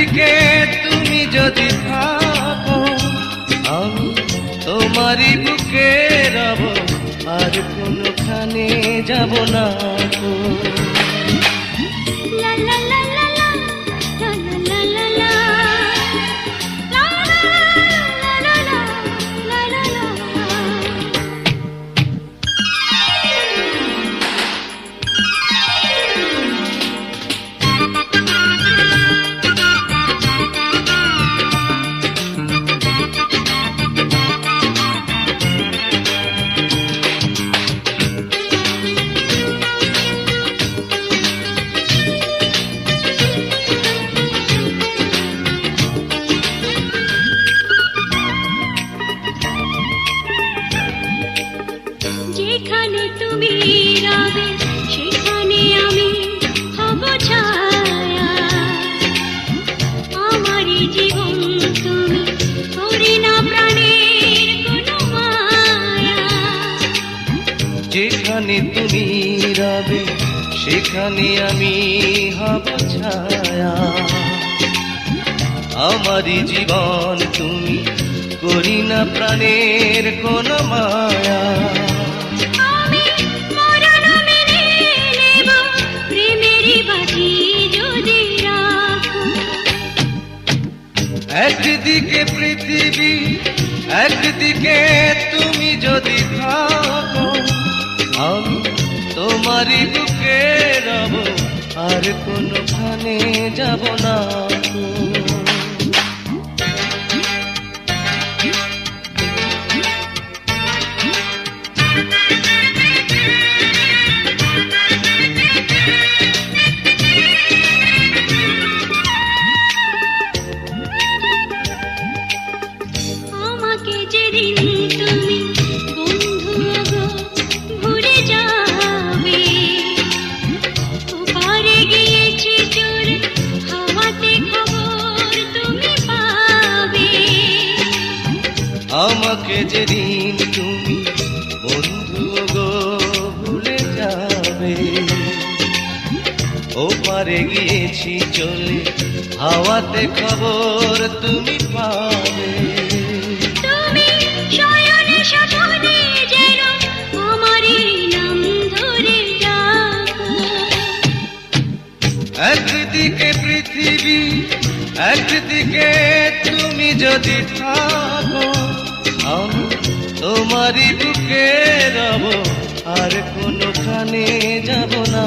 একদিকে তুমি যদি থাকো আমি তোমারই বুকে রব, আর কোনখানে যাব না গো। যেখানে তুমি রবে সেখানে আমি হব ছায়া, আমারই জীবন তুমি করি না প্রাণের কোনো মায়া। যেখানে তুমি রবে সেখানে আমি হব ছায়া, আমারই জীবন তুমি করি না প্রাণের কোনো মায়া। একদিকে পৃথিবী একদিকে তুমি যদি থাকো আমি তোমারই বুকে রব, আর কোনখানে যাব না গো। আমাকে যেদিন তুমি বন্ধু গো ভুলে যাবে, ও পারে গিয়েছি চলে হাওয়াতে খবর তুমি পাবে। তুমি শয়নে স্বপনে যেন আমারই নাম ধরে ডাকো। একদিকে পৃথিবী একদিকে তুমি যদি থাকো আমি তোমারই বুকে রব, আর কোনখানে যাব না।